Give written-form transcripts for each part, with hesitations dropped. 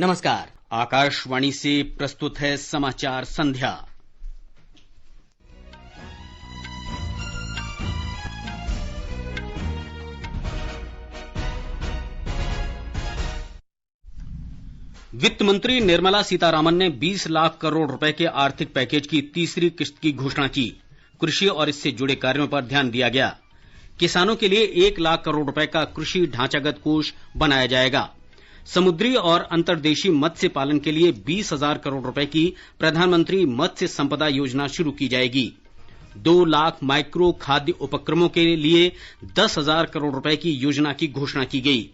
नमस्कार, आकाशवाणी से प्रस्तुत है समाचार संध्या। वित्त मंत्री निर्मला सीतारामन ने 20 लाख करोड़ रुपए के आर्थिक पैकेज की तीसरी किस्त की घोषणा की। कृषि और इससे जुड़े कार्यों पर ध्यान दिया गया। किसानों के लिए 1 लाख करोड़ रुपए का कृषि ढांचागत कोष बनाया जाएगा। समुद्री और अंतर्देशीय मत्स्य पालन के लिए 20,000 करोड़ रुपए की प्रधानमंत्री मत्स्य संपदा योजना शुरू की जाएगी। 2 लाख माइक्रो खाद्य उपक्रमों के लिए 10,000 करोड़ रुपए की योजना की घोषणा की गई।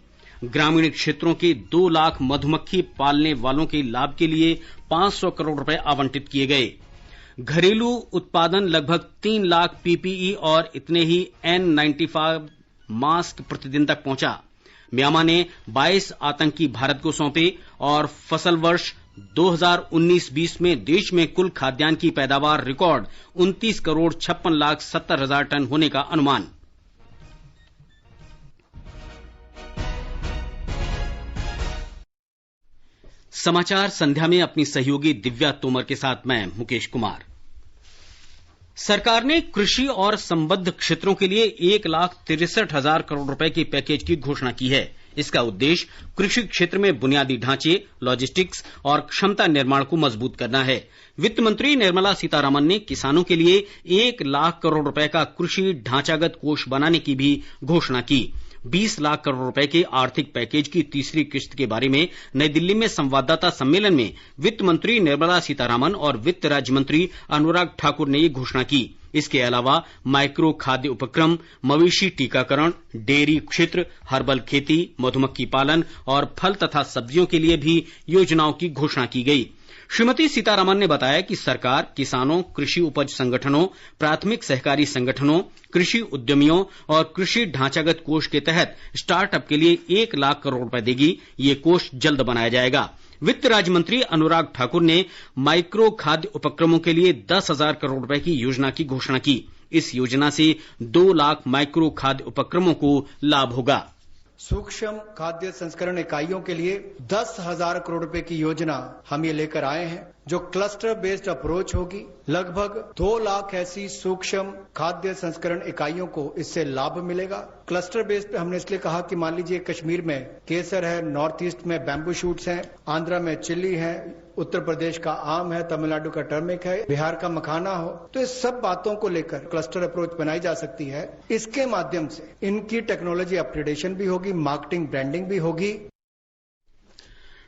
ग्रामीण क्षेत्रों के 2 लाख मधुमक्खी पालने वालों के लाभ के लिए 500 करोड़ रुपए आवंटित किए गए। घरेलू उत्पादन लगभग 3 लाख पीपीई और इतने ही N95 मास्क प्रतिदिन तक पहुंचा। म्यांमा ने 22 आतंकी भारत को सौंपे और फसल वर्ष 2019-20 में देश में कुल खाद्यान्न की पैदावार रिकॉर्ड 29 करोड़ 56 लाख 70 हजार टन होने का अनुमान। समाचार संध्या में अपनी सहयोगी दिव्या तोमर के साथ मैं मुकेश कुमार। सरकार ने कृषि और संबद्ध क्षेत्रों के लिए 1,63,000 करोड़ रुपए के पैकेज की घोषणा की है। इसका उद्देश्य कृषि क्षेत्र में बुनियादी ढांचे, लॉजिस्टिक्स और क्षमता निर्माण को मजबूत करना है। वित्त मंत्री निर्मला सीतारामन ने किसानों के लिए 1 लाख करोड़ रुपए का कृषि ढांचागत कोष बनाने की भी घोषणा की। 20 लाख करोड़ रुपए के आर्थिक पैकेज की तीसरी किस्त के बारे में नई दिल्ली में संवाददाता सम्मेलन में वित्त मंत्री निर्मला सीतारामन और वित्त राज्य मंत्री अनुराग ठाकुर ने ये घोषणा की। इसके अलावा माइक्रो खाद्य उपक्रम, मवेशी टीकाकरण, डेयरी क्षेत्र, हर्बल खेती, मधुमक्खी पालन और फल तथा सब्जियों के लिए भी योजनाओं की घोषणा की गई। श्रीमती सीतारामन ने बताया कि सरकार किसानों, कृषि उपज संगठनों, प्राथमिक सहकारी संगठनों, कृषि उद्यमियों और कृषि ढांचागत कोष के तहत स्टार्टअप के लिए 1 लाख करोड़ रुपए देगी। ये कोष जल्द बनाया जाएगा। वित्त राज्य मंत्री अनुराग ठाकुर ने माइक्रो खाद्य उपक्रमों के लिए 10,000 करोड़ रुपए की योजना की घोषणा की। इस योजना से 2 लाख माइक्रो खाद्य उपक्रमों को लाभ होगा। सूक्ष्म खाद्य संस्करण इकाइयों के लिए 10,000 करोड़ रुपए की योजना हम ये लेकर आए हैं, जो क्लस्टर बेस्ड अप्रोच होगी। लगभग 2 लाख ऐसी सूक्ष्म खाद्य संस्करण इकाइयों को इससे लाभ मिलेगा। क्लस्टर बेस्ड पे हमने इसलिए कहा कि मान लीजिए कश्मीर में केसर है, नॉर्थ ईस्ट में बैम्बू शूट्स हैं, आंध्रा में चिल्ली है, उत्तर प्रदेश का आम है, तमिलनाडु का टर्मिक है, बिहार का मखाना हो, तो इस सब बातों को लेकर क्लस्टर अप्रोच बनाई जा सकती है। इसके माध्यम से इनकी टेक्नोलॉजी अपग्रेडेशन भी होगी, मार्केटिंग ब्रांडिंग भी होगी।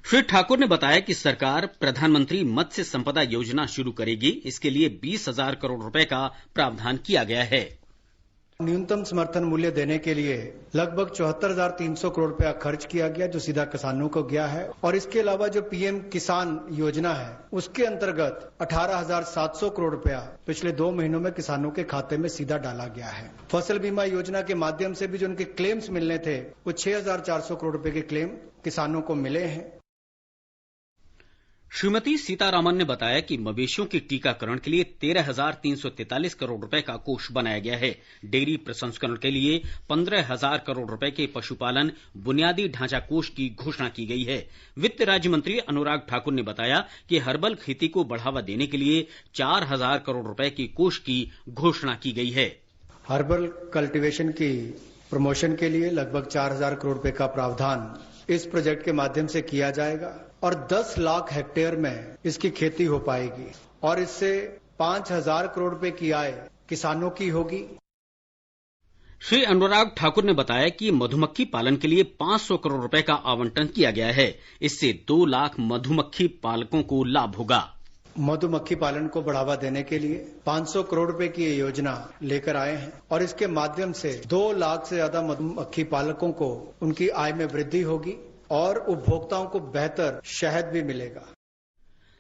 श्री ठाकुर ने बताया कि सरकार प्रधानमंत्री मत्स्य संपदा योजना शुरू करेगी। इसके लिए 20,000 करोड़ रुपए का प्रावधान किया गया है। न्यूनतम समर्थन मूल्य देने के लिए लगभग 74,300 करोड़ रुपया खर्च किया गया, जो सीधा किसानों को गया है। और इसके अलावा जो पीएम किसान योजना है, उसके अंतर्गत 18,700 करोड़ रुपया पिछले 2 महीनों में किसानों के खाते में सीधा डाला गया है। फसल बीमा योजना के माध्यम से भी जो उनके क्लेम्स मिलने थे, वो 6,400 करोड़ रुपए के क्लेम किसानों को मिले हैं। श्रीमती सीतारामन ने बताया कि मवेशियों के टीकाकरण के लिए 13,343 करोड़ रुपए का कोष बनाया गया है। डेयरी प्रसंस्करण के लिए 15,000 करोड़ रुपए के पशुपालन बुनियादी ढांचा कोष की घोषणा की गई है। वित्त राज्य मंत्री अनुराग ठाकुर ने बताया कि हर्बल खेती को बढ़ावा देने के लिए 4,000 करोड़ रुपए के कोष की घोषणा की गई है। हर्बल कल्टीवेशन की प्रमोशन के लिए लगभग 4,000 करोड़ रुपए का प्रावधान इस प्रोजेक्ट के माध्यम से किया जाएगा और 10 लाख हेक्टेयर में इसकी खेती हो पाएगी और इससे 5,000 करोड़ रुपए की आय किसानों की होगी। श्री अनुराग ठाकुर ने बताया कि मधुमक्खी पालन के लिए 500 करोड़ रुपए का आवंटन किया गया है। इससे 2 लाख मधुमक्खी पालकों को लाभ होगा। मधुमक्खी पालन को बढ़ावा देने के लिए 500 करोड़ रुपए की ये योजना लेकर आए हैं और इसके माध्यम से 2 लाख से ज्यादा मधुमक्खी पालकों को उनकी आय में वृद्धि होगी और उपभोक्ताओं को बेहतर शहद भी मिलेगा।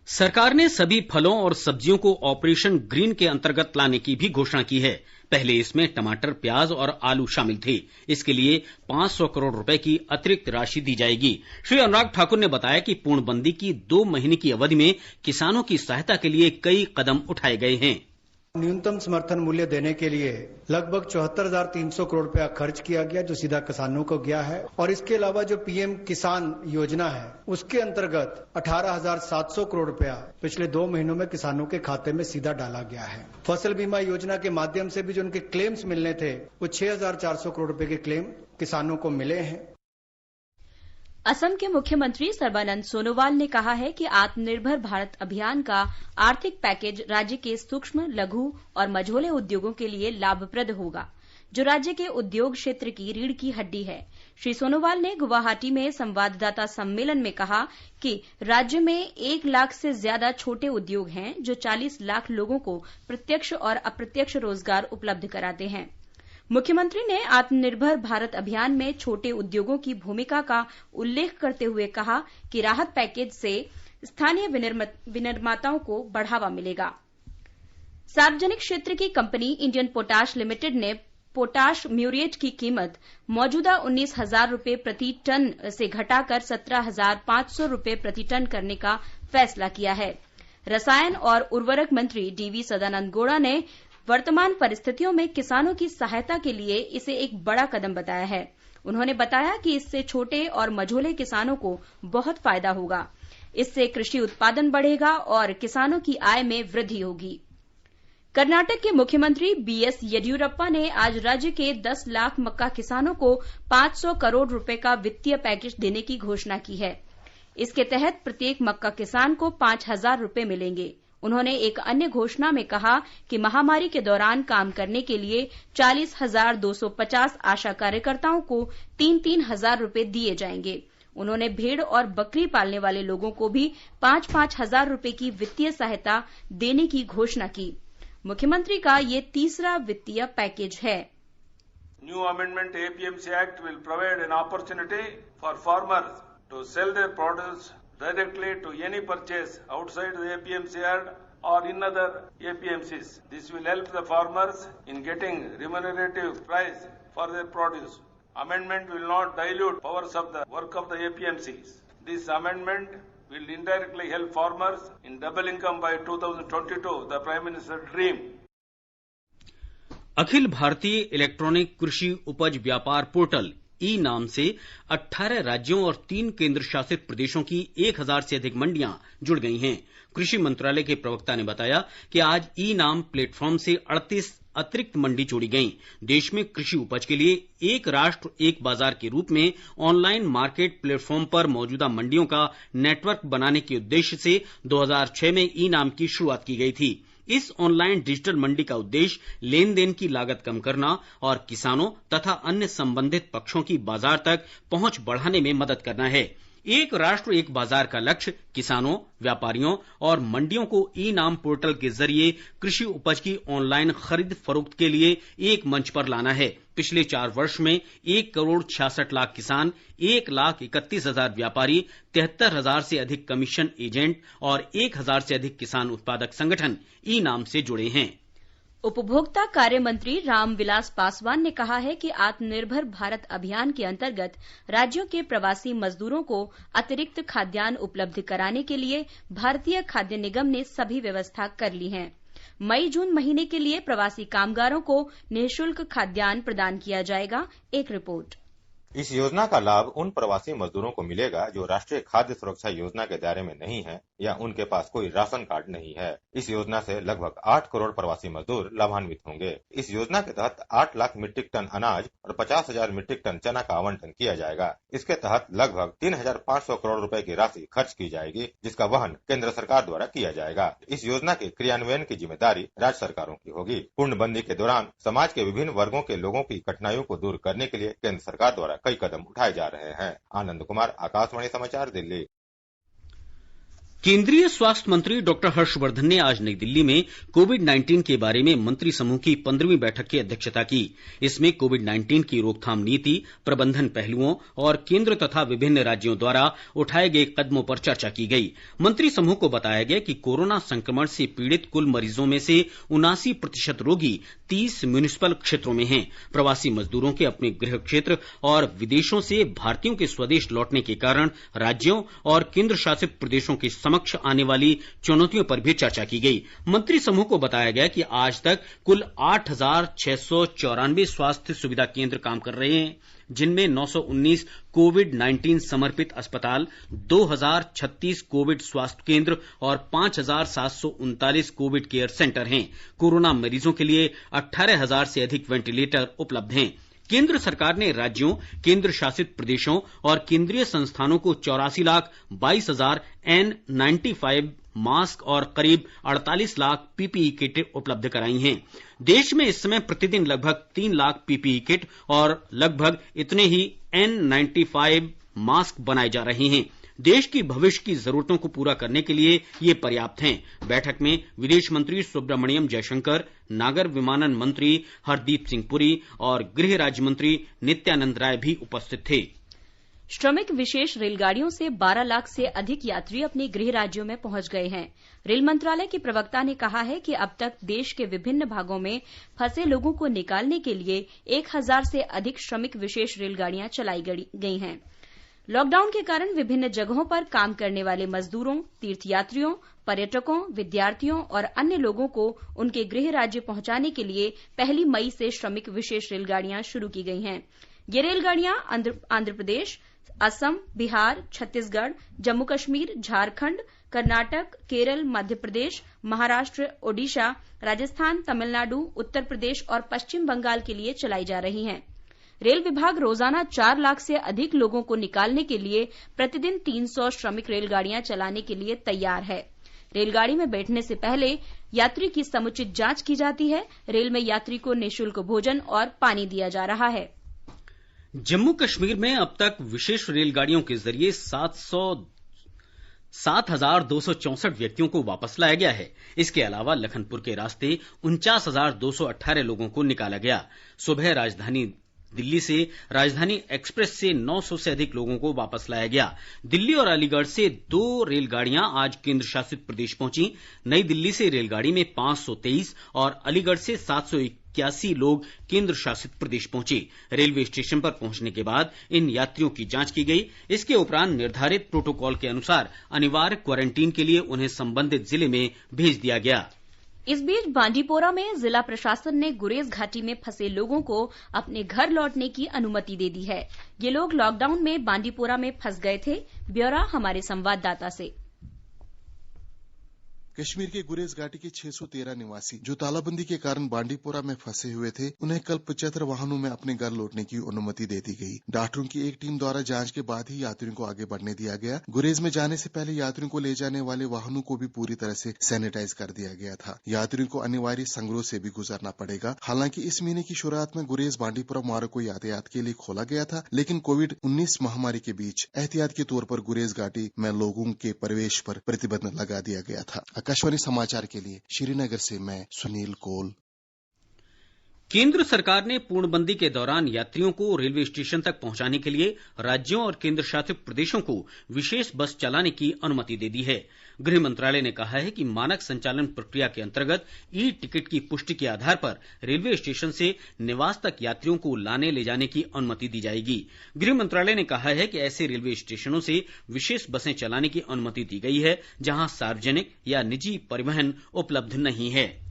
सरकार ने सभी फलों और सब्जियों को ऑपरेशन ग्रीन के अंतर्गत लाने की भी घोषणा की है। पहले इसमें टमाटर, प्याज और आलू शामिल थे। इसके लिए 500 करोड़ रुपए की अतिरिक्त राशि दी जाएगी। श्री अनुराग ठाकुर ने बताया कि पूर्णबंदी की 2 महीने की अवधि में किसानों की सहायता के लिए कई कदम उठाए गए हैं। न्यूनतम समर्थन मूल्य देने के लिए लगभग 74,300 करोड़ रुपया खर्च किया गया, जो सीधा किसानों को गया है। और इसके अलावा जो पीएम किसान योजना है, उसके अंतर्गत 18,700 करोड़ रुपया पिछले 2 महीनों में किसानों के खाते में सीधा डाला गया है। फसल बीमा योजना के माध्यम से भी जो उनके क्लेम्स मिलने थे, वो 6,400 करोड़ रुपए के क्लेम किसानों को मिले हैं। असम के मुख्यमंत्री सर्बानंद सोनोवाल ने कहा है कि आत्मनिर्भर भारत अभियान का आर्थिक पैकेज राज्य के सूक्ष्म, लघु और मझोले उद्योगों के लिए लाभप्रद होगा, जो राज्य के उद्योग क्षेत्र की रीढ़ की हड्डी है। श्री सोनोवाल ने गुवाहाटी में संवाददाता सम्मेलन में कहा कि राज्य में 1 लाख से ज्यादा छोटे उद्योग हैं, जो 40 लाख लोगों को प्रत्यक्ष और अप्रत्यक्ष रोजगार उपलब्ध कराते हैं। मुख्यमंत्री ने आत्मनिर्भर भारत अभियान में छोटे उद्योगों की भूमिका का उल्लेख करते हुए कहा कि राहत पैकेज से स्थानीय विनिर्माताओं को बढ़ावा मिलेगा। सार्वजनिक क्षेत्र की कंपनी इंडियन पोटाश लिमिटेड ने पोटाश म्यूरेट की कीमत मौजूदा 19,000 रुपये प्रति टन से घटाकर 17,500 रुपये प्रति टन करने का फैसला किया है। रसायन और उर्वरक मंत्री डीवी सदानंद गौड़ा ने वर्तमान परिस्थितियों में किसानों की सहायता के लिए इसे एक बड़ा कदम बताया है। उन्होंने बताया कि इससे छोटे और मझोले किसानों को बहुत फायदा होगा। इससे कृषि उत्पादन बढ़ेगा और किसानों की आय में वृद्धि होगी। कर्नाटक के मुख्यमंत्री बीएस येदियुरप्पा ने आज राज्य के 10 लाख मक्का किसानों को 500 करोड़ रुपए का वित्तीय पैकेज देने की घोषणा की है। इसके तहत प्रत्येक मक्का किसान को 5,000 रुपए मिलेंगे। उन्होंने एक अन्य घोषणा में कहा कि महामारी के दौरान काम करने के लिए 40,250 आशा कार्यकर्ताओं को 3-3 हजार रुपए दिए जाएंगे। उन्होंने भेड़ और बकरी पालने वाले लोगों को भी 5-5 हजार रुपए की वित्तीय सहायता देने की घोषणा की। मुख्यमंत्री का ये तीसरा वित्तीय पैकेज है। New amendment APMC act will provide an opportunity for farmers to sell their produce directly to any purchase outside the APMC yard or in other APMCs. This will help the farmers in getting remunerative price for their produce. Amendment will not dilute powers of the work of the APMCs. This amendment will indirectly help farmers in double income by 2022, the Prime Minister's dream. Akhil Bharatiya electronic कृषि उपज व्यापार portal e नाम से 18 राज्यों और 3 केंद्र शासित प्रदेशों की 1,000 से अधिक मंडियां जुड़ गई हैं। कृषि मंत्रालय के प्रवक्ता ने बताया कि आज ई नाम प्लेटफॉर्म से 38 अतिरिक्त मंडी जोड़ी गई। देश में कृषि उपज के लिए एक राष्ट्र एक बाजार के रूप में ऑनलाइन मार्केट प्लेटफॉर्म पर मौजूदा मंडियों का नेटवर्क बनाने के उद्देश्य से 2006 में ई नाम की शुरुआत की गई थी। इस ऑनलाइन डिजिटल मंडी का उद्देश्य लेन देन की लागत कम करना और किसानों तथा अन्य संबंधित पक्षों की बाजार तक पहुंच बढ़ाने में मदद करना है। एक राष्ट्र एक बाजार का लक्ष्य किसानों, व्यापारियों और मंडियों को ई नाम पोर्टल के जरिए कृषि उपज की ऑनलाइन खरीद फरोख्त के लिए एक मंच पर लाना है। पिछले 4 वर्ष में 1 करोड़ 66 लाख किसान, 1,31,000 व्यापारी, 73,000 से अधिक कमीशन एजेंट और 1,000 से अधिक किसान उत्पादक संगठन ई नाम से जुड़े हैं। उपभोक्ता कार्य मंत्री रामविलास पासवान ने कहा है कि आत्मनिर्भर भारत अभियान के अंतर्गत राज्यों के प्रवासी मजदूरों को अतिरिक्त खाद्यान्न उपलब्ध कराने के लिए भारतीय खाद्य निगम ने सभी व्यवस्था कर ली है। मई-जून महीने के लिए प्रवासी कामगारों को निःशुल्क खाद्यान्न प्रदान किया जाएगा। एक रिपोर्ट। इस योजना का लाभ उन प्रवासी मजदूरों को मिलेगा जो राष्ट्रीय खाद्य सुरक्षा योजना के दायरे में नहीं है या उनके पास कोई राशन कार्ड नहीं है। इस योजना से लगभग 8 करोड़ प्रवासी मजदूर लाभान्वित होंगे। इस योजना के तहत 8 लाख मीट्रिक टन अनाज और 50,000 मीट्रिक टन चना का आवंटन किया जाएगा। इसके तहत लगभग 3,500 करोड़ रुपए की राशि खर्च की जाएगी, जिसका वहन केंद्र सरकार द्वारा किया जाएगा। इस योजना के क्रियान्वयन की जिम्मेदारी राज्य सरकारों की होगी। पूर्णबंदी के दौरान समाज के विभिन्न वर्गों के लोगों की कठिनाइयों को दूर करने के लिए केंद्र सरकार द्वारा कई कदम उठाए जा रहे हैं। आनंद कुमार, आकाशवाणी समाचार, दिल्ली। केंद्रीय स्वास्थ्य मंत्री डॉक्टर हर्षवर्धन ने आज नई दिल्ली में कोविड-19 के बारे में मंत्री समूह की 15वीं बैठक की अध्यक्षता की। इसमें कोविड-19 की रोकथाम नीति, प्रबंधन पहलुओं और केंद्र तथा विभिन्न राज्यों द्वारा उठाए गए कदमों पर चर्चा की गई। मंत्री समूह को बताया गया कि कोरोना संक्रमण से पीड़ित कुल मरीजों में से 79% रोगी 30 म्यूनिसिपल क्षेत्रों में हैं। प्रवासी मजदूरों के अपने गृह क्षेत्र और विदेशों से भारतीयों के स्वदेश लौटने के कारण राज्यों और केंद्र शासित प्रदेशों के समक्ष आने वाली चुनौतियों पर भी चर्चा की गई। मंत्री समूह को बताया गया कि आज तक कुल 8,694 स्वास्थ्य सुविधा केंद्र काम कर रहे हैं, जिनमें 919 कोविड-19 समर्पित अस्पताल, 2,036 कोविड स्वास्थ्य केंद्र और 5,739 कोविड केयर सेंटर हैं। कोरोना मरीजों के लिए 18,000 से अधिक वेंटिलेटर उपलब्ध हैं। केंद्र सरकार ने राज्यों, केंद्र शासित प्रदेशों और केंद्रीय संस्थानों को 84,22,000 N95 मास्क और करीब 48 लाख पीपीई किट उपलब्ध कराई हैं। देश में इस समय प्रतिदिन लगभग 3 लाख पीपीई किट और लगभग इतने ही N95 मास्क बनाए जा रहे हैं। देश की भविष्य की जरूरतों को पूरा करने के लिए ये पर्याप्त हैं। बैठक में विदेश मंत्री सुब्रमण्यम जयशंकर, नागर विमानन मंत्री हरदीप सिंह पुरी और गृह राज्य मंत्री नित्यानंद राय भी उपस्थित थे। श्रमिक विशेष रेलगाड़ियों से 12 लाख से अधिक यात्री अपने गृह राज्यों में पहुंच गए हैं। रेल मंत्रालय के प्रवक्ता ने कहा है कि अब तक देश के विभिन्न भागों में फंसे लोगों को निकालने के लिए 1,000 से अधिक श्रमिक विशेष रेलगाड़ियां चलाई गई हैं। लॉकडाउन के कारण विभिन्न जगहों पर काम करने वाले मजदूरों, तीर्थयात्रियों, पर्यटकों, विद्यार्थियों और अन्य लोगों को उनके गृह राज्य पहुंचाने के लिए 1 मई से श्रमिक विशेष रेलगाड़ियां शुरू की गई हैं। ये रेलगाड़ियां आंध्र प्रदेश, असम, बिहार, छत्तीसगढ़, जम्मू कश्मीर, झारखंड, कर्नाटक, केरल, मध्य प्रदेश, महाराष्ट्र, ओडिशा, राजस्थान, तमिलनाडु, उत्तर प्रदेश और पश्चिम बंगाल के लिए चलाई जा रही हैं। रेल विभाग रोजाना 4 लाख से अधिक लोगों को निकालने के लिए प्रतिदिन 300 श्रमिक रेलगाड़ियां चलाने के लिए तैयार है। रेलगाड़ी में बैठने से पहले यात्री की समुचित जांच की जाती है। रेल में यात्री को निःशुल्क भोजन और पानी दिया जा रहा है। जम्मू कश्मीर में अब तक विशेष रेलगाड़ियों के जरिए 7,264 व्यक्तियों को वापस लाया गया है। इसके अलावा लखनपुर के रास्ते 49,218 लोगों को निकाला गया। सुबह राजधानी दिल्ली से राजधानी एक्सप्रेस से 900 से अधिक लोगों को वापस लाया गया। दिल्ली और अलीगढ़ से 2 रेलगाड़ियां आज केंद्र शासित प्रदेश पहुंची। नई दिल्ली से रेलगाड़ी में 523 और अलीगढ़ से 781 लोग केंद्र शासित प्रदेश पहुंचे। रेलवे स्टेशन पर पहुंचने के बाद इन यात्रियों की जांच की गई। इसके उपरांत निर्धारित प्रोटोकॉल के अनुसार अनिवार्य क्वारंटीन के लिए उन्हें संबंधित जिले में भेज दिया गया। इस बीच बांडीपोरा में जिला प्रशासन ने गुरेज घाटी में फंसे लोगों को अपने घर लौटने की अनुमति दे दी है। ये लोग लॉकडाउन में बांडीपोरा में फंस गए थे। ब्यौरा हमारे संवाददाता से। कश्मीर के गुरेज घाटी के 613 निवासी जो तालाबंदी के कारण बांडीपोरा में फंसे हुए थे, उन्हें कल 75 वाहनों में अपने घर लौटने की अनुमति दे दी गई। डॉक्टरों की एक टीम द्वारा जांच के बाद ही यात्रियों को आगे बढ़ने दिया गया। गुरेज में जाने से पहले यात्रियों को ले जाने वाले वाहनों को भी पूरी तरह से सैनिटाइज कर दिया गया था। यात्रियों को अनिवार्य संगरोध से भी गुजरना पड़ेगा। हालांकि इस महीने की शुरुआत में गुरेज बांडीपोरा मार्ग को यातायात के लिए खोला गया था, लेकिन कोविड-19 महामारी के बीच एहतियात के तौर पर गुरेज घाटी में लोगों के प्रवेश पर प्रतिबंध लगा दिया गया था। आकाशवाणी समाचार के लिए श्रीनगर से मैं सुनील कोल। केंद्र सरकार ने पूर्णबंदी के दौरान यात्रियों को रेलवे स्टेशन तक पहुंचाने के लिए राज्यों और केंद्र शासित प्रदेशों को विशेष बस चलाने की अनुमति दे दी है। गृह मंत्रालय ने कहा है कि मानक संचालन प्रक्रिया के अंतर्गत ई टिकट की पुष्टि के आधार पर रेलवे स्टेशन से निवास तक यात्रियों को लाने ले जाने की अनुमति दी जाएगी। गृह मंत्रालय ने कहा है कि ऐसे रेलवे स्टेशनों से विशेष बसें चलाने की अनुमति दी गई है जहां सार्वजनिक या निजी परिवहन उपलब्ध नहीं है।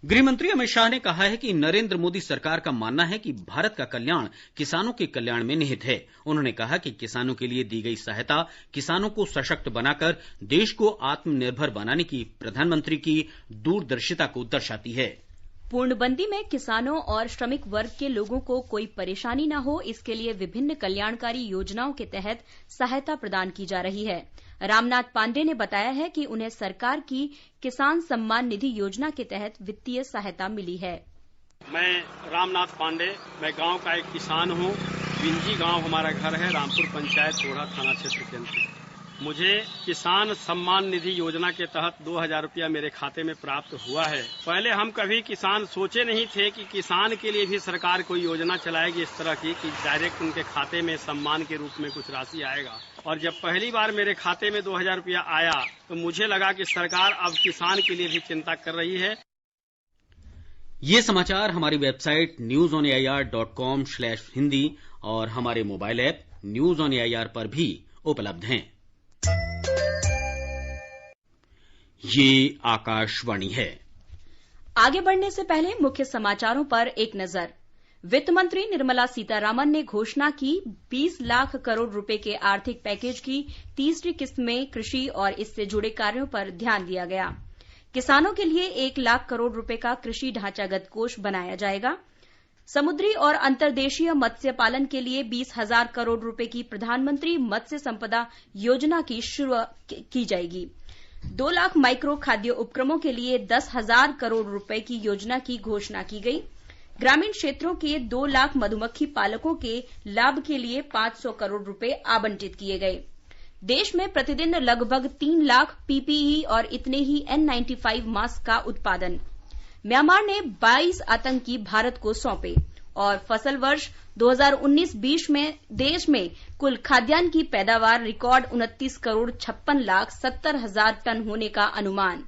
गृह मंत्री अमित शाह ने कहा है कि नरेंद्र मोदी सरकार का मानना है कि भारत का कल्याण किसानों के कल्याण में निहित है। उन्होंने कहा कि किसानों के लिए दी गई सहायता किसानों को सशक्त बनाकर देश को आत्मनिर्भर बनाने की प्रधानमंत्री की दूरदर्शिता को दर्शाती है। पूर्णबंदी में किसानों और श्रमिक वर्ग के लोगों को कोई परेशानी न हो, इसके लिए विभिन्न कल्याणकारी योजनाओं के तहत सहायता प्रदान की जा रही है। रामनाथ पांडे ने बताया है कि उन्हें सरकार की किसान सम्मान निधि योजना के तहत वित्तीय सहायता मिली है। मैं रामनाथ पांडे, मैं गांव का एक किसान हूं। बिंजी गांव हमारा घर है, रामपुर पंचायत सोढ़ा थाना क्षेत्र के अंतर्गत। मुझे किसान सम्मान निधि योजना के तहत 2,000 रुपया मेरे खाते में प्राप्त हुआ है। पहले हम कभी किसान सोचे नहीं थे कि किसान के लिए भी सरकार कोई योजना चलाएगी इस तरह की कि डायरेक्ट उनके खाते में सम्मान के रूप में कुछ राशि आएगा। और जब पहली बार मेरे खाते में 2,000 रुपया आया तो मुझे लगा कि सरकार अब किसान के लिए भी चिंता कर रही है। ये समाचार हमारी वेबसाइट newsonair.com/hindi और हमारे mobile app news on AIR पर भी उपलब्ध हैं। ये आकाशवाणी है। आगे बढ़ने से पहले मुख्य समाचारों पर एक नजर। वित्त मंत्री निर्मला सीतारामन ने घोषणा की 20 लाख करोड़ रुपए के आर्थिक पैकेज की तीसरी किस्त में कृषि और इससे जुड़े कार्यों पर ध्यान दिया गया। किसानों के लिए 1 लाख करोड़ रुपए का कृषि ढांचागत कोष बनाया जाएगा। समुद्री और अंतर्देशीय मत्स्य पालन के लिए 20,000 करोड़ रुपए की प्रधानमंत्री मत्स्य संपदा योजना की शुरुआत की जाएगी। 2 लाख माइक्रो खाद्य उपक्रमों के लिए 10,000 करोड़ रुपए की योजना की घोषणा की गई। ग्रामीण क्षेत्रों के 2 लाख मधुमक्खी पालकों के लाभ के लिए 500 करोड़ रुपए आवंटित किए गए। देश में प्रतिदिन लगभग 3 लाख पीपीई और इतने ही N95 मास्क का उत्पादन। म्यांमार ने 22 आतंकी भारत को सौंपे और फसल वर्ष 2019-20 में देश में कुल खाद्यान्न की पैदावार रिकॉर्ड 29 करोड़ 56 लाख 70 हजार टन होने का अनुमान।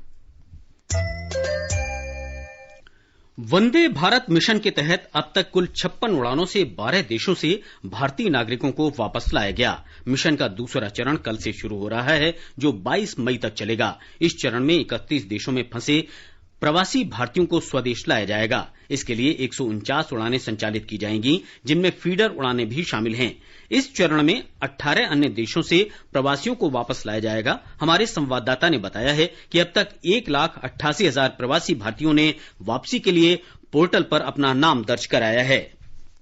वंदे भारत मिशन के तहत अब तक कुल 56 उड़ानों से 12 देशों से भारतीय नागरिकों को वापस लाया गया। मिशन का दूसरा चरण कल से शुरू हो रहा है, जो 22 मई तक चलेगा। इस चरण में 31 देशों में फंसे प्रवासी भारतीयों को स्वदेश लाया जाएगा। इसके लिए 149 उड़ानें संचालित की जाएंगी, जिनमें फीडर उड़ानें भी शामिल हैं। इस चरण में 18 अन्य देशों से प्रवासियों को वापस लाया जाएगा। हमारे संवाददाता ने बताया है कि अब तक 1,88,000 प्रवासी भारतीयों ने वापसी के लिए पोर्टल पर अपना नाम दर्ज कराया है।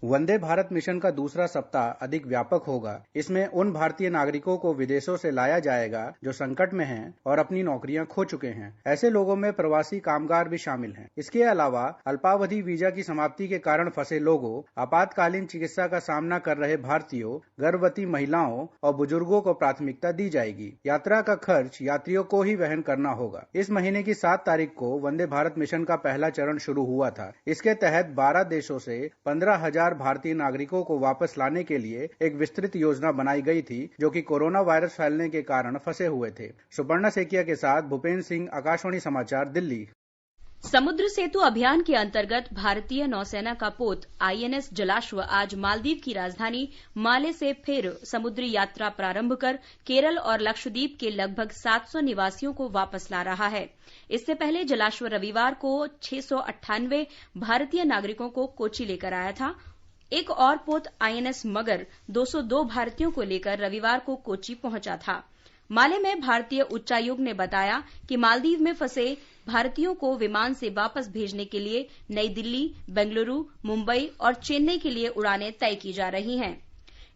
वंदे भारत मिशन का दूसरा सप्ताह अधिक व्यापक होगा। इसमें उन भारतीय नागरिकों को विदेशों से लाया जाएगा जो संकट में हैं और अपनी नौकरियां खो चुके हैं। ऐसे लोगों में प्रवासी कामगार भी शामिल हैं। इसके अलावा अल्पावधि वीजा की समाप्ति के कारण फंसे लोगों, आपातकालीन चिकित्सा का सामना कर रहे भारतीयों, गर्भवती महिलाओं और बुजुर्गों को प्राथमिकता दी जाएगी। यात्रा का खर्च यात्रियों को ही वहन करना होगा। इस महीने की 7 तारीख को वंदे भारत मिशन का पहला चरण शुरू हुआ था। इसके तहत 12 देशों से 15,000 भारतीय नागरिकों को वापस लाने के लिए एक विस्तृत योजना बनाई गई थी, जो कि कोरोना वायरस फैलने के कारण फंसे हुए थे। सुपर्णा सेकिया के साथ भूपेन्द्र सिंह, आकाशवाणी समाचार, दिल्ली। समुद्र सेतु अभियान के अंतर्गत भारतीय नौसेना का पोत INS जलाश्व आज मालदीव की राजधानी माले से फिर समुद्री यात्रा प्रारंभ कर केरल और लक्षद्वीप के लगभग 700 निवासियों को वापस ला रहा है। इससे पहले जलाश्व रविवार को 698 भारतीय नागरिकों को कोच्चि लेकर आया था। एक और पोत INS मगर 202 भारतीयों को लेकर रविवार को कोच्चि पहुंचा था। माले में भारतीय उच्चायोग ने बताया कि मालदीव में फंसे भारतीयों को विमान से वापस भेजने के लिए नई दिल्ली, बेंगलुरु, मुंबई और चेन्नई के लिए उड़ानें तय की जा रही हैं।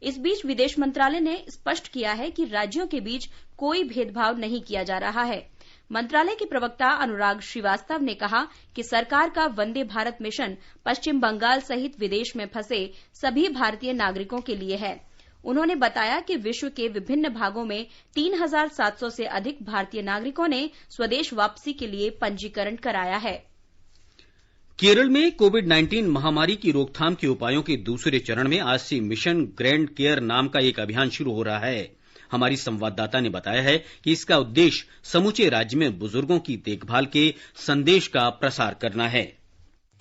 इस बीच विदेश मंत्रालय ने स्पष्ट किया है कि राज्यों के बीच कोई भेदभाव नहीं किया जा रहा है। मंत्रालय के प्रवक्ता अनुराग श्रीवास्तव ने कहा कि सरकार का वंदे भारत मिशन पश्चिम बंगाल सहित विदेश में फंसे सभी भारतीय नागरिकों के लिए है। उन्होंने बताया कि विश्व के विभिन्न भागों में 3,700 से अधिक भारतीय नागरिकों ने स्वदेश वापसी के लिए पंजीकरण कराया है। केरल में कोविड-19 महामारी की रोकथाम के उपायों के दूसरे चरण में आज से मिशन ग्रैंड केयर नाम का एक अभियान शुरू हो रहा है। हमारी संवाददाता ने बताया है कि इसका उद्देश्य समूचे राज्य में बुजुर्गों की देखभाल के संदेश का प्रसार करना है।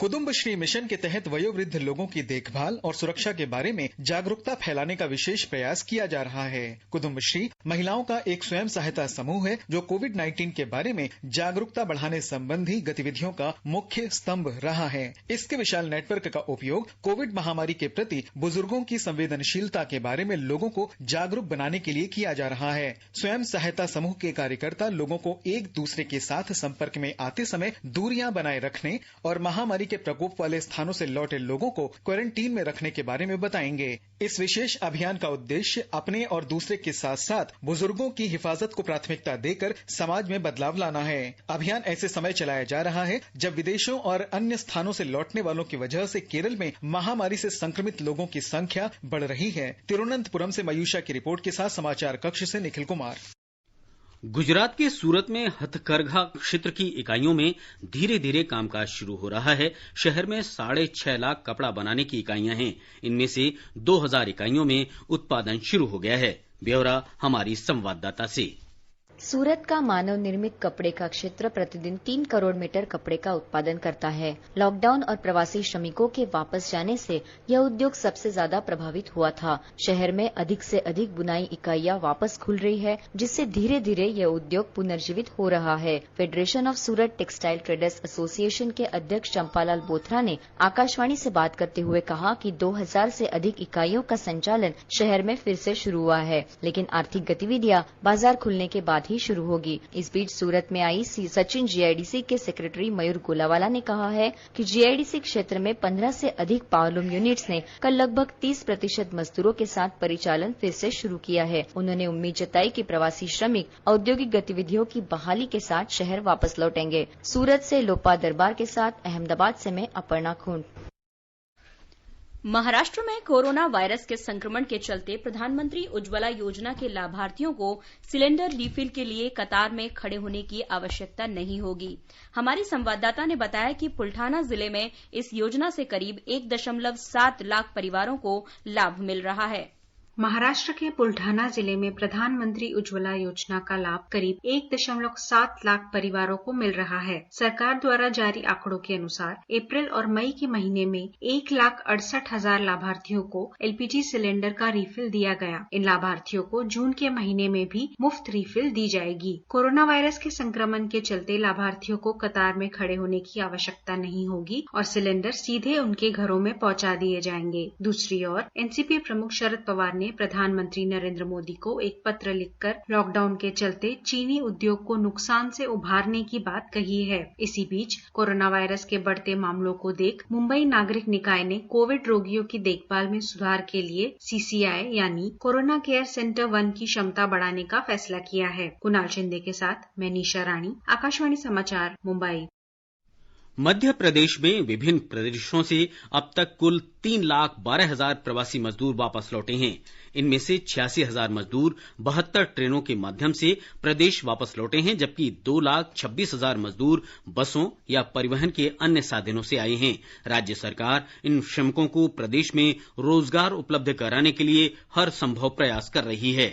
कुटुंबश्री मिशन के तहत वयोवृद्ध लोगों की देखभाल और सुरक्षा के बारे में जागरूकता फैलाने का विशेष प्रयास किया जा रहा है। कुटुंबश्री महिलाओं का एक स्वयं सहायता समूह है जो कोविड-19 के बारे में जागरूकता बढ़ाने संबंधी गतिविधियों का मुख्य स्तंभ रहा है। इसके विशाल नेटवर्क का उपयोग कोविड महामारी के प्रति बुजुर्गों की संवेदनशीलता के बारे में लोगों को जागरूक बनाने के लिए किया जा रहा है। स्वयं सहायता समूह के कार्यकर्ता लोगों को एक दूसरे के साथ संपर्क में आते समय दूरियां बनाए रखने और महामारी के प्रकोप वाले स्थानों से लौटे लोगों को क्वारंटीन में रखने के बारे में बताएंगे। इस विशेष अभियान का उद्देश्य अपने और दूसरे के साथ साथ बुजुर्गों की हिफाजत को प्राथमिकता देकर समाज में बदलाव लाना है। अभियान ऐसे समय चलाया जा रहा है जब विदेशों और अन्य स्थानों से लौटने वालों की वजह से केरल में महामारी से संक्रमित लोगों की संख्या बढ़ रही है। तिरुवनंतपुरम से मयूषा की रिपोर्ट के साथ समाचार कक्ष से निखिल कुमार। गुजरात के सूरत में हथकरघा क्षेत्र की इकाइयों में धीरे धीरे कामकाज शुरू हो रहा है। शहर में 6.5 लाख कपड़ा बनाने की इकाइयां हैं। इनमें से 2,000 इकाइयों में उत्पादन शुरू हो गया है। ब्यौरा हमारी संवाददाता से। सूरत का मानव निर्मित कपड़े का क्षेत्र प्रतिदिन 3 करोड़ मीटर कपड़े का उत्पादन करता है। लॉकडाउन और प्रवासी श्रमिकों के वापस जाने से यह उद्योग सबसे ज्यादा प्रभावित हुआ था। शहर में अधिक से अधिक बुनाई इकाइयां वापस खुल रही है, जिससे धीरे धीरे यह उद्योग पुनर्जीवित हो रहा है। Federation of Surat textile traders association के अध्यक्ष चंपालाल बोथरा ने आकाशवाणी से बात करते हुए कहा कि 2000 से अधिक इकाइयों का संचालन शहर में फिर से शुरू हुआ है, लेकिन आर्थिक गतिविधियां बाजार खुलने के बाद ही शुरू होगी। इस बीच सूरत में आई सचिन जीआईडीसी के सेक्रेटरी मयूर गोलावाला ने कहा है कि जीआईडीसी क्षेत्र में 15 से अधिक पावरलूम यूनिट्स ने कल लगभग 30% मजदूरों के साथ परिचालन फिर से शुरू किया है। उन्होंने उम्मीद जताई कि प्रवासी श्रमिक औद्योगिक गतिविधियों की बहाली के साथ शहर वापस लौटेंगे। सूरत से लोपा दरबार के साथ अहमदाबाद से मैं अपर्णा खूंट। महाराष्ट्र में कोरोना वायरस के संक्रमण के चलते प्रधानमंत्री उज्ज्वला योजना के लाभार्थियों को सिलेंडर रिफिल के लिए कतार में खड़े होने की आवश्यकता नहीं होगी। हमारी संवाददाता ने बताया कि पुलठाना जिले में इस योजना से करीब 1.7 लाख परिवारों को लाभ मिल रहा है। महाराष्ट्र के पुलठाना जिले में प्रधानमंत्री उज्ज्वला योजना का लाभ करीब 1.7 लाख परिवारों को मिल रहा है। सरकार द्वारा जारी आंकड़ों के अनुसार अप्रैल और मई के महीने में 1,68,000 लाभार्थियों को एलपीजी सिलेंडर का रिफिल दिया गया। इन लाभार्थियों को जून के महीने में भी मुफ्त रिफिल दी जाएगी। कोरोना वायरस के संक्रमण के चलते लाभार्थियों को कतार में खड़े होने की आवश्यकता नहीं होगी और सिलेंडर सीधे उनके घरों में पहुंचा दिए जाएंगे। दूसरी ओर एनसीपी प्रमुख शरद पवार ने प्रधानमंत्री नरेंद्र मोदी को एक पत्र लिखकर लॉकडाउन के चलते चीनी उद्योग को नुकसान से उभारने की बात कही है। इसी बीच कोरोना वायरस के बढ़ते मामलों को देख मुंबई नागरिक निकाय ने कोविड रोगियों की देखभाल में सुधार के लिए सीसीआई यानी कोरोना केयर सेंटर 1 की क्षमता बढ़ाने का फैसला किया है। कुणाल शिंदे के साथ मैं निशा रानी, आकाशवाणी समाचार, मुंबई। मध्य प्रदेश में विभिन्न प्रदेशों से अब तक कुल 3,12,000 प्रवासी मजदूर वापस लौटे हैं। इनमें से 86,000 मजदूर 72 ट्रेनों के माध्यम से प्रदेश वापस लौटे हैं, जबकि 2,26,000 मजदूर बसों या परिवहन के अन्य साधनों से आए हैं। राज्य सरकार इन श्रमिकों को प्रदेश में रोजगार उपलब्ध कराने के लिए हर संभव प्रयास कर रही है।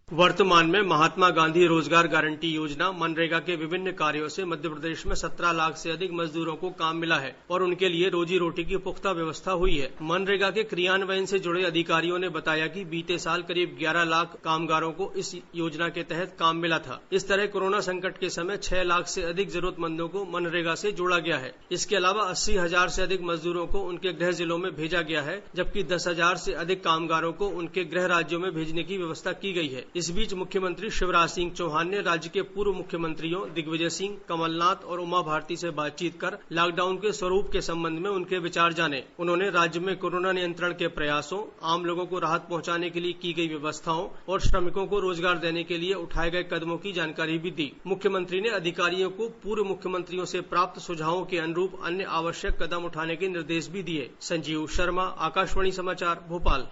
वर्तमान में महात्मा गांधी रोजगार गारंटी योजना मनरेगा के विभिन्न कार्यों से मध्य प्रदेश में 17 लाख से अधिक मजदूरों को काम मिला है और उनके लिए रोजी रोटी की पुख्ता व्यवस्था हुई है। मनरेगा के क्रियान्वयन से जुड़े अधिकारियों ने बताया कि बीते साल करीब 11 लाख कामगारों को इस योजना के तहत काम मिला था। इस तरह कोरोना संकट के समय 6 लाख से अधिक जरूरतमंदों को मनरेगा से जोड़ा गया है। इसके अलावा 80,000 से अधिक मजदूरों को उनके गृह जिलों में भेजा गया है, जबकि 10,000 से अधिक कामगारों को उनके गृह राज्यों में भेजने की व्यवस्था की गई है। इस बीच मुख्यमंत्री शिवराज सिंह चौहान ने राज्य के पूर्व मुख्यमंत्रियों दिग्विजय सिंह, कमलनाथ और उमा भारती से बातचीत कर लॉकडाउन के स्वरूप के संबंध में उनके विचार जाने। उन्होंने राज्य में कोरोना नियंत्रण के प्रयासों, आम लोगों को राहत पहुंचाने के लिए की गई व्यवस्थाओं और श्रमिकों को रोजगार देने के लिए उठाए गए कदमों की जानकारी भी दी। मुख्यमंत्री ने अधिकारियों को पूर्व मुख्यमंत्रियों से प्राप्त सुझावों के अनुरूप अन्य आवश्यक कदम उठाने के निर्देश भी दिए। संजीव शर्मा, आकाशवाणी समाचार, भोपाल।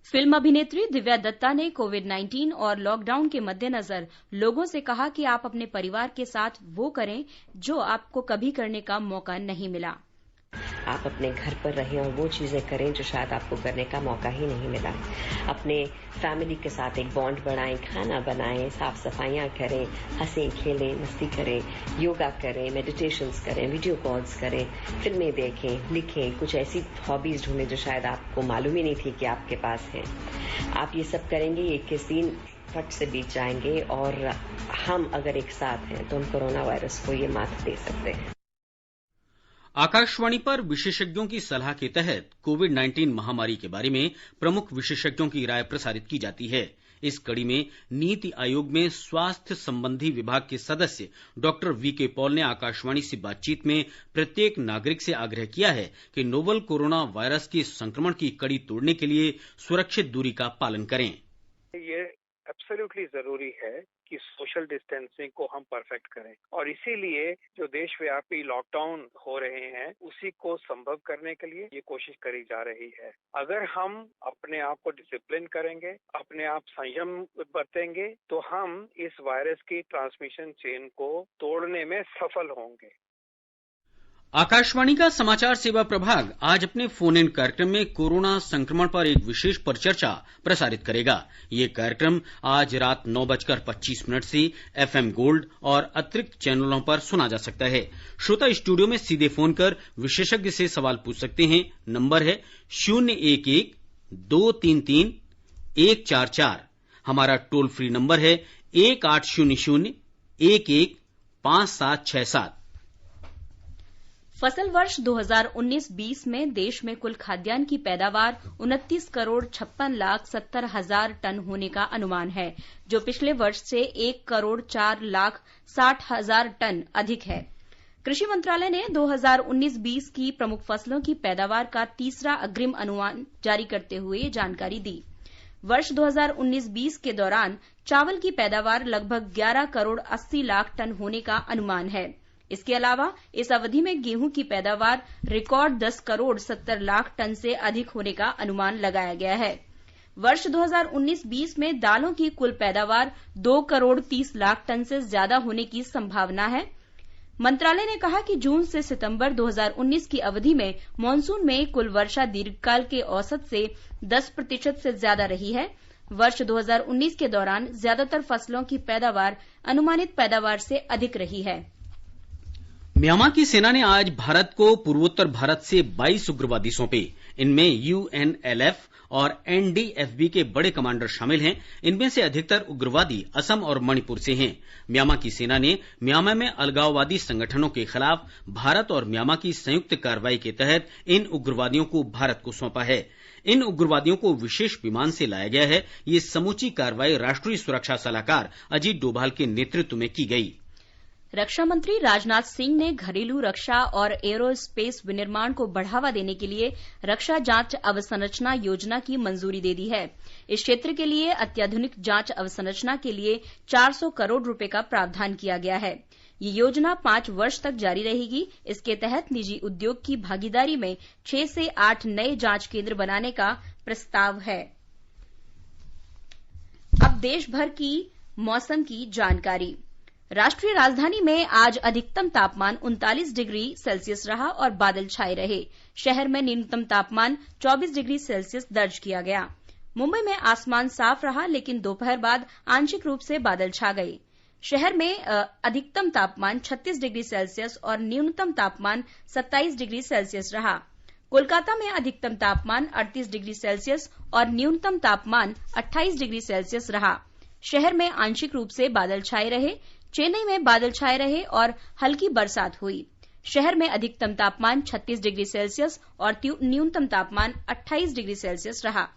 फिल्म अभिनेत्री दिव्या दत्ता ने कोविड-19 और लॉकडाउन के मद्देनजर लोगों से कहा कि आप अपने परिवार के साथ वो करें जो आपको कभी करने का मौका नहीं मिला। आप अपने घर पर रहें और वो चीजें करें जो शायद आपको करने का मौका ही नहीं मिला। अपने फैमिली के साथ एक बॉन्ड बढ़ाएं, खाना बनाएं, साफ सफाइयां करें, हंसें, खेलें, मस्ती करें, योगा करें, मेडिटेशंस करें, वीडियो कॉल्स करें, फिल्में देखें, लिखें, कुछ ऐसी हॉबीज ढूंढें जो शायद आपको मालूम ही नहीं थी कि आपके पास है। आप ये सब करेंगे, ये 21 दिन फट से बीत जाएंगे और हम अगर एक साथ हैं तो हम कोरोना वायरस को ये मात दे सकते हैं। आकाशवाणी पर विशेषज्ञों की सलाह के तहत कोविड-19 महामारी के बारे में प्रमुख विशेषज्ञों की राय प्रसारित की जाती है। इस कड़ी में नीति आयोग में स्वास्थ्य संबंधी विभाग के सदस्य डॉक्टर वीके पॉल ने आकाशवाणी से बातचीत में प्रत्येक नागरिक से आग्रह किया है कि नोवल कोरोना वायरस के संक्रमण की कड़ी तोड़ने के लिए सुरक्षित दूरी का पालन करें। ये एब्सोल्युटली जरूरी है कि सोशल डिस्टेंसिंग को हम परफेक्ट करें और इसीलिए जो देशव्यापी लॉकडाउन हो रहे हैं उसी को संभव करने के लिए ये कोशिश करी जा रही है। अगर हम अपने आप को डिसिप्लिन करेंगे, अपने आप संयम बरतेंगे तो हम इस वायरस की ट्रांसमिशन चेन को तोड़ने में सफल होंगे। आकाशवाणी का समाचार सेवा प्रभाग आज अपने फोन इन कार्यक्रम में कोरोना संक्रमण पर एक विशेष परिचर्चा प्रसारित करेगा। ये कार्यक्रम आज रात 9:25 से FM गोल्ड और अतिरिक्त चैनलों पर सुना जा सकता है। श्रोता स्टूडियो में सीधे फोन कर विशेषज्ञ से सवाल पूछ सकते हैं। नंबर है 011-233-144। हमारा टोल फ्री नंबर है 1800-115767। फसल वर्ष 2019-20 में देश में कुल खाद्यान्न की पैदावार 29,56,70,000 टन होने का अनुमान है, जो पिछले वर्ष से 1,04,60,000 टन अधिक है। कृषि मंत्रालय ने 2019-20 की प्रमुख फसलों की पैदावार का तीसरा अग्रिम अनुमान जारी करते हुए ये जानकारी दी। वर्ष 2019-20 के दौरान चावल की पैदावार लगभग 11,80,00,000 टन होने का अनुमान है। इसके अलावा इस अवधि में गेहूं की पैदावार रिकॉर्ड 10,70,00,000 टन से अधिक होने का अनुमान लगाया गया है। वर्ष 2019-20 में दालों की कुल पैदावार 2,30,00,000 टन से ज्यादा होने की संभावना है। मंत्रालय ने कहा कि जून से सितंबर 2019 की अवधि में मानसून में कुल वर्षा दीर्घकाल के औसत से 10% से ज्यादा रही है। वर्ष 2019 के दौरान ज्यादातर फसलों की पैदावार अनुमानित पैदावार से अधिक रही है। म्यांमार की सेना ने आज भारत को पूर्वोत्तर भारत से 22 उग्रवादी सौंपे। इनमें UNLF और NDFB के बड़े कमांडर शामिल हैं। इनमें से अधिकतर उग्रवादी असम और मणिपुर से हैं। म्यांमार की सेना ने म्यांमार में अलगाववादी संगठनों के खिलाफ भारत और म्यांमार की संयुक्त कार्रवाई के तहत इन उग्रवादियों को भारत को सौंपा है। इन उग्रवादियों को विशेष विमान से लाया गया है। ये समूची कार्रवाई राष्ट्रीय सुरक्षा सलाहकार अजीत डोभाल के नेतृत्व में की गई। रक्षा मंत्री राजनाथ सिंह ने घरेलू रक्षा और एरोस्पेस विनिर्माण को बढ़ावा देने के लिए रक्षा जांच अवसंरचना योजना की मंजूरी दे दी है। इस क्षेत्र के लिए अत्याधुनिक जांच अवसंरचना के लिए 400 करोड़ रुपए का प्रावधान किया गया है। ये योजना 5 वर्ष तक जारी रहेगी। इसके तहत निजी उद्योग की भागीदारी में 6 से 8 नए जांच केंद्र बनाने का प्रस्ताव है। अब देश भर की मौसम की जानकारी। राष्ट्रीय राजधानी में आज अधिकतम तापमान 39 डिग्री सेल्सियस रहा और बादल छाए रहे। शहर में न्यूनतम तापमान 24 डिग्री सेल्सियस दर्ज किया गया। मुंबई में आसमान साफ रहा, लेकिन दोपहर बाद आंशिक रूप से बादल छा गए। शहर में अधिकतम तापमान 36 डिग्री सेल्सियस और न्यूनतम तापमान 27 डिग्री सेल्सियस रहा। कोलकाता में अधिकतम तापमान 38 डिग्री सेल्सियस और न्यूनतम तापमान 28 डिग्री सेल्सियस रहा। शहर में आंशिक रूप से बादल छाए रहे। चेन्नई में बादल छाए रहे और हल्की बरसात हुई। शहर में अधिकतम तापमान 36 डिग्री सेल्सियस और न्यूनतम तापमान 28 डिग्री सेल्सियस रहा।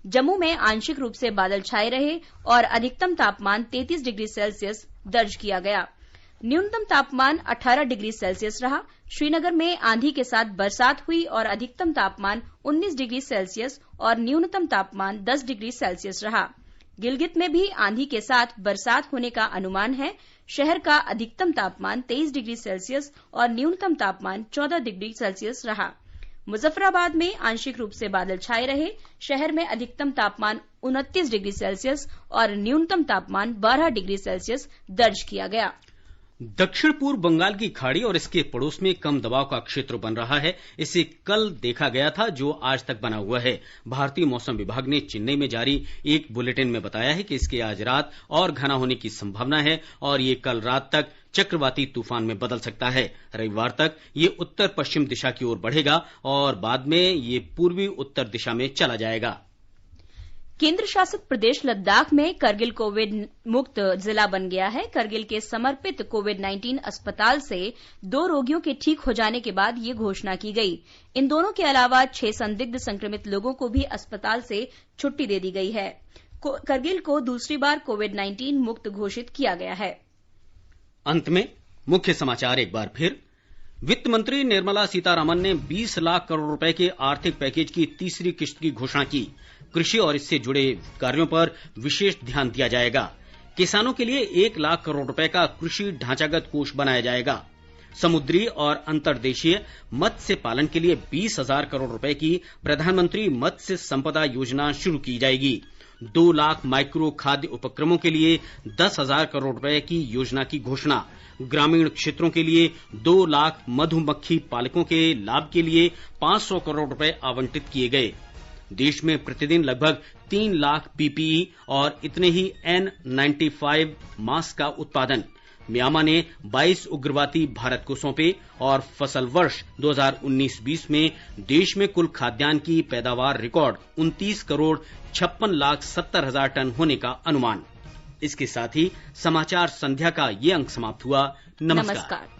जम्मू में आंशिक रूप से बादल छाए रहे और अधिकतम तापमान 33 डिग्री सेल्सियस दर्ज किया गया। न्यूनतम तापमान 18 डिग्री सेल्सियस रहा। श्रीनगर में आंधी के साथ बरसात हुई और अधिकतम तापमान 19 डिग्री सेल्सियस और न्यूनतम तापमान 10 डिग्री सेल्सियस रहा। गिलगित में भी आंधी के साथ बरसात होने का अनुमान है। शहर का अधिकतम तापमान 23 डिग्री सेल्सियस और न्यूनतम तापमान 14 डिग्री सेल्सियस रहा। मुजफ्फराबाद में आंशिक रूप से बादल छाए रहे। शहर में अधिकतम तापमान 29 डिग्री सेल्सियस और न्यूनतम तापमान 12 डिग्री सेल्सियस दर्ज किया गया। दक्षिण पूर्व बंगाल की खाड़ी और इसके पड़ोस में कम दबाव का क्षेत्र बन रहा है। इसे कल देखा गया था, जो आज तक बना हुआ है। भारतीय मौसम विभाग ने चेन्नई में जारी एक बुलेटिन में बताया है कि इसके आज रात और घना होने की संभावना है और ये कल रात तक चक्रवाती तूफान में बदल सकता है। रविवार तक ये उत्तर पश्चिम दिशा की ओर बढ़ेगा और बाद में ये पूर्वी उत्तर दिशा में चला जाएगा। केंद्र शासित प्रदेश लद्दाख में करगिल कोविड मुक्त जिला बन गया है। करगिल के समर्पित कोविड-19 अस्पताल से 2 रोगियों के ठीक हो जाने के बाद ये घोषणा की गई। इन दोनों के अलावा 6 संदिग्ध संक्रमित लोगों को भी अस्पताल से छुट्टी दे दी गई है। करगिल को दूसरी बार कोविड-19 मुक्त घोषित किया गया है। अंत में मुख्य समाचार एक बार फिर। वित्त मंत्री निर्मला सीतारामन ने 20 लाख करोड़ रुपए के आर्थिक पैकेज की तीसरी किश्त की घोषणा की। कृषि और इससे जुड़े कार्यों पर विशेष ध्यान दिया जाएगा। किसानों के लिए 1 लाख करोड़ रुपए का कृषि ढांचागत कोष बनाया जाएगा। समुद्री और अंतर्देशीय मत्स्य पालन के लिए 20,000 करोड़ रुपए की प्रधानमंत्री मत्स्य संपदा योजना शुरू की जाएगी। 2 लाख माइक्रो खाद्य उपक्रमों के लिए 10,000 करोड़ रुपए की योजना की घोषणा। ग्रामीण क्षेत्रों के लिए 2 लाख मधुमक्खी पालकों के लाभ के लिए 500 करोड़ रुपए आवंटित किए गए। देश में प्रतिदिन लगभग 3 लाख पीपीई और इतने ही N95 मास्क का उत्पादन। म्यांमा ने 22 उग्रवादी भारत को सौंपे और फसल वर्ष 2019-20 में देश में कुल खाद्यान्न की पैदावार रिकॉर्ड 29 करोड़ 56 लाख 70 हजार टन होने का अनुमान। इसके साथ ही समाचार संध्या का ये अंक समाप्त हुआ। नमस्कार।